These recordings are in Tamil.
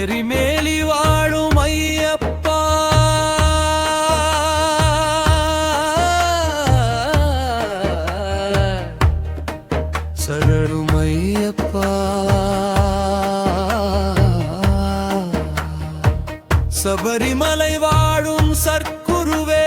எரிமேலி வாழும் ஐயப்பா சரணம் ஐயப்பா சபரிமலை வாழும் சற்குருவே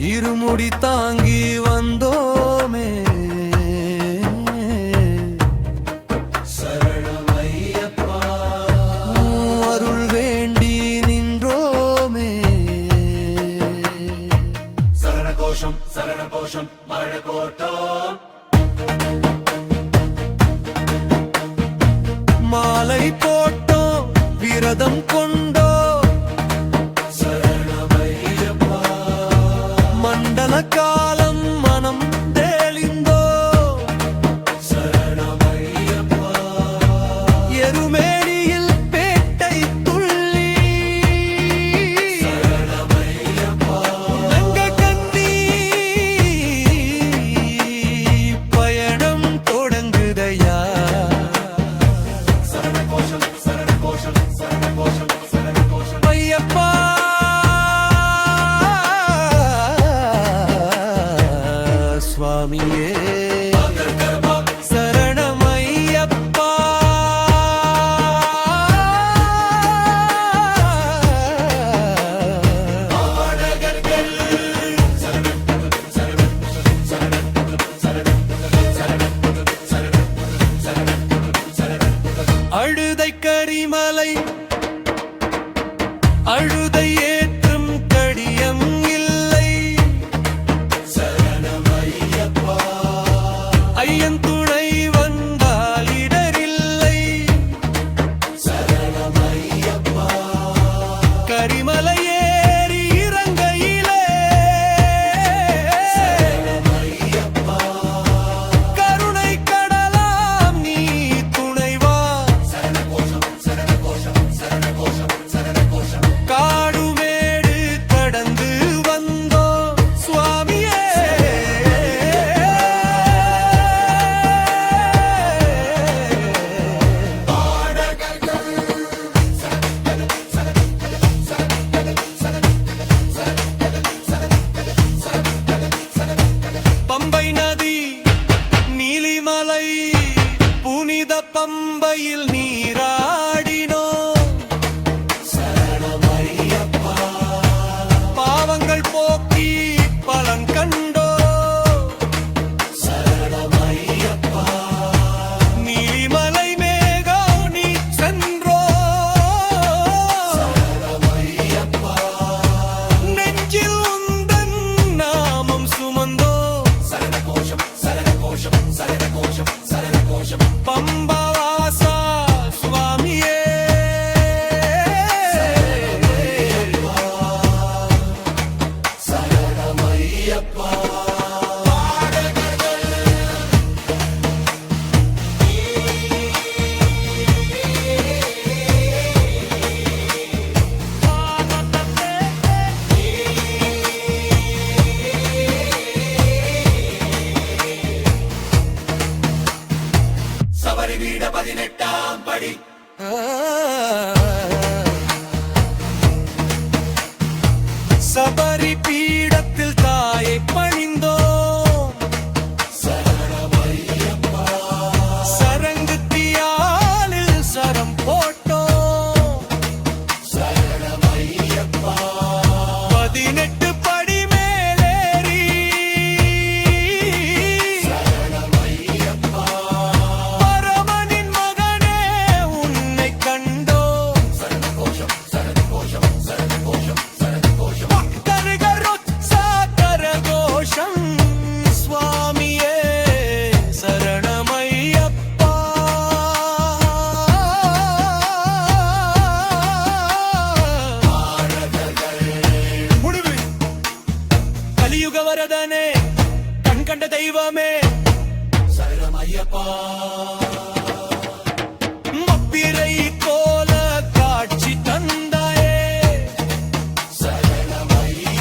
இருமுடி தாங்கி வந்தோமே சரணமையப்பா அருள் வேண்டி நின்றோமே சரணகோஷம் சரணகோஷம் மழகோட்டம் மாலை போட்டோம் விரதம் கொண்டோ காலம் மனம் தெளிந்தோ சரணமையப்பா எருமேலியில் பேட்டை துள்ளி சரணமையப்பா நங்க கண்ணி பயணம் தொடங்குதையா சரணகோஷம் சரணகோஷம் சரணகோஷம் சரணகோஷம் ஐயப்பா சுவாமியே சரணமையப்பா அழுதை கரிமலை அழுதை ஏற்றும் கடியம் இல்லை ஐயன் துணை வந்தால் இடரில்லை சரணமையப்பா கரிமலை ஏறி இறங்கையிலே சரணமையப்பா கருணை கடலாம் நீ துணைவா சரணகோஷம் சரணகோஷம் சரணகோஷம் சரணகோஷம் காடுமேடு கடந்து வந்தோ சுவாமியே பம்பை நதி நீலிமலை புனித பம்பையில் நீராடினோ சரணமையப்பா பாவங்கள் போக்கி பலன் கண்டோ சரணமையப்பா நீலிமலை மேகம் நீ சென்றோ சரணமையப்பா நெஞ்சில் உந்தன் நாமம் சுமந்தோ சரணகோஷம் சரணகோஷம் சரணகோஷம் சரணகோஷம் பம்பா வாசா சுவாமியே சரணமையப்பா சபரி வீட 18ஆம் படி சபரி பீடத்தில் தாயை பணிந்தோம் சரணமையப்பா சரங்குத்தியாலில் சரம் போட்டோம் சரணமையப்பா 18 படி மேலேறி சரணமையப்பா பரமனின் மகனே உன்னை கண்டோ சரணகோஷம் சரணகோஷம் சரணகோஷம் சரணகோஷம் கரகோஷம் சுவாமியே சரணமையப்பா முடிவு கலியுக வரதனே கண் கண்ட தெய்வமே சரணமையப்பா மப்பிரை போல காட்சி தந்தாயே சரணமையப்பா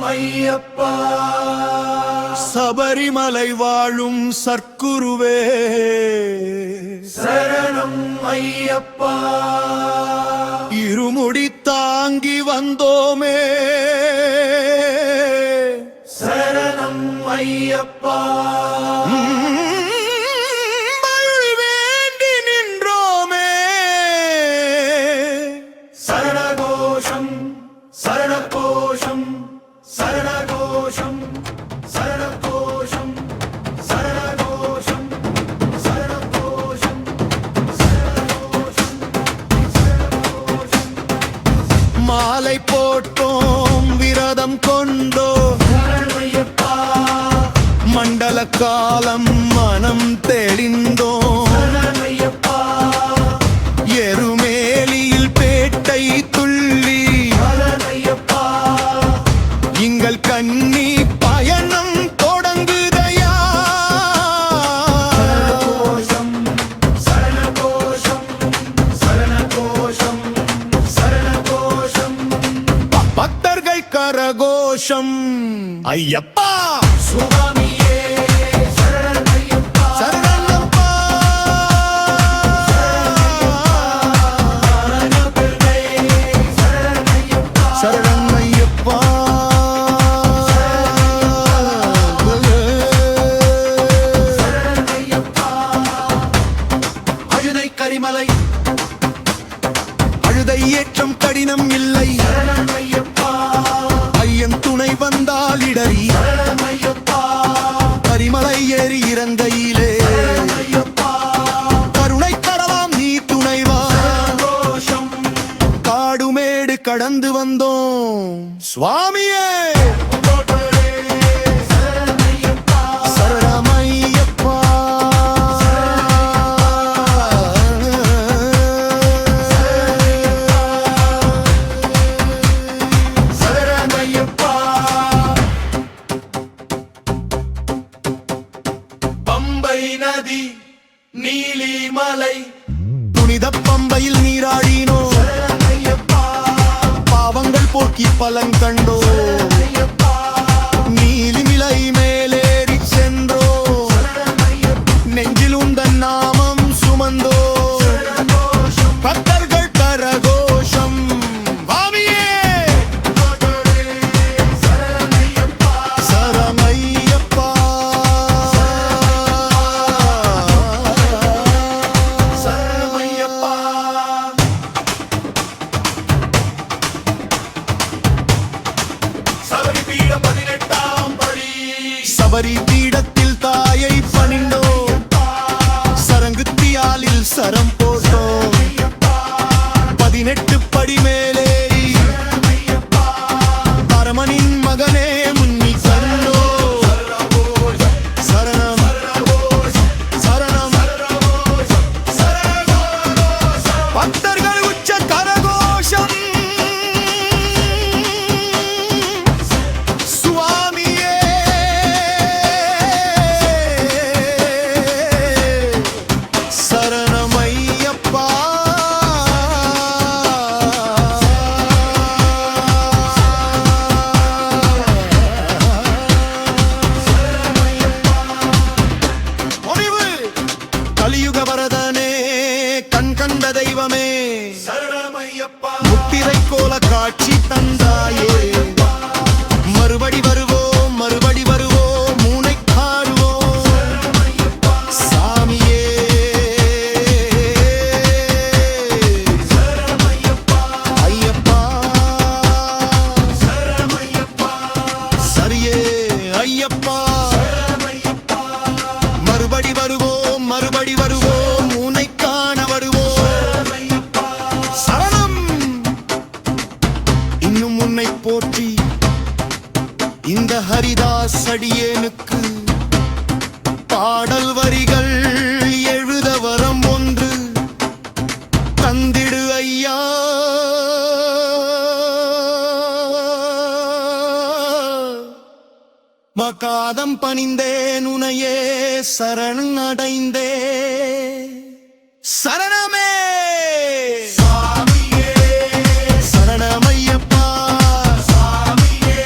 ஐயப்பா. சபரிமலை வாழும் சர்க்குருவே சரணம் ஐயப்பா. இருமுடி தாங்கி வந்தோமே சரணம் ஐயப்பா. வேண்டி நின்றோமே சரணகோஷம் சரணகோஷம் சரணகோஷம் சரணகோஷம் சரணகோஷம் சரணகோஷம் சரணகோஷம். மாலை போட்டோம் விரதம் கொண்டோம் மண்டல காலம் மனம் தெளிந்தோம் எருமேலியில் பேட்டை துள்ளி எங்கள் கண்ணி பயணம் தொடங்குதையா. சரணகோஷம் சரணகோஷம் சரணகோஷம் சரணகோஷம். பக்தர்கள் கரகோஷம் ஐயப்பா சுவாமியே சரணம் ஐயப்பா. சரணப்பா சரணம் ஐயப்பா. அழுதை கரிமலை அழுதை ஏற்றம் கடினம் இல்லை ஐயன் துணை வந்தால் இடறி கரிமலை ஏறி இறங்கையிலே கருணை கடலாம் நீ துணைவா. காடுமேடு கடந்து வந்தோம் சுவாமியே சரணமையப்பா. பம்பை நதி நீலிமலை புனித பம்பையில் நீராடினோ பாவங்கள் போக்கி பலன் கண்டோ நீலிமலை மேலேறி சென்றோ நெஞ்சில் உந்தன் நாமம் சுமந்தோ பக்தர்கள் கரகோஷம் வாமியே சரணமையப்பா. சபரி பீடத்தில் தாயை பணிந்தோ சரங்குத்தியாலில் சரம் போட்டோ 18 படி மேலேறி பரமனின் மகனே முன்னி கண்டோ சரணம் சரணம் பக்தர்கள் உச்ச கரகோஷம் சுவாமியே சரணமையப்பா. கலியுக வரதனே கண் கண்ட தெய்வமே சரணமையப்பா. முத்திரை கோல காட்சி தந்தாயே மறுபடி வருவோம் மறுபடி வருவோம் மூனை காடுவோம் சாமியே ஐயப்பா. சரியே ஐயப்பா மறுபடி வருவோம் மறுபடி வருவோம் உன்னை காண வருவோம் சரணம். இன்னும் உன்னை போற்றி இந்த ஹரிதாஸ் அடியேனுக்கு பாடல் வரிகள் எழுத வரம் ஒன்று தந்திடு ஐயா. மகாதம் பணிந்தேன் உனையே சரண் அடைந்தே சரணமே சாமியே சரணமையப்பா சாமியே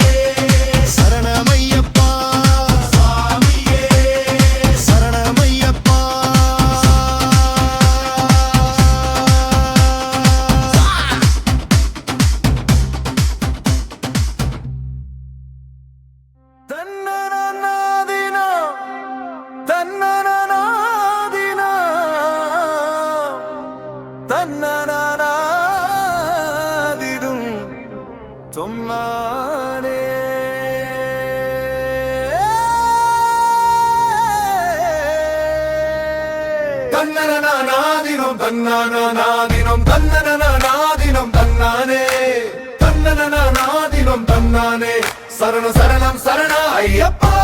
தன்னானே தன்னனனாதினம் தன்னானாதினம் தன்னனனாதினம் தன்னானே தன்னனனாதினம் தன்னானே சரண சரணம் சரண ஐயப்பா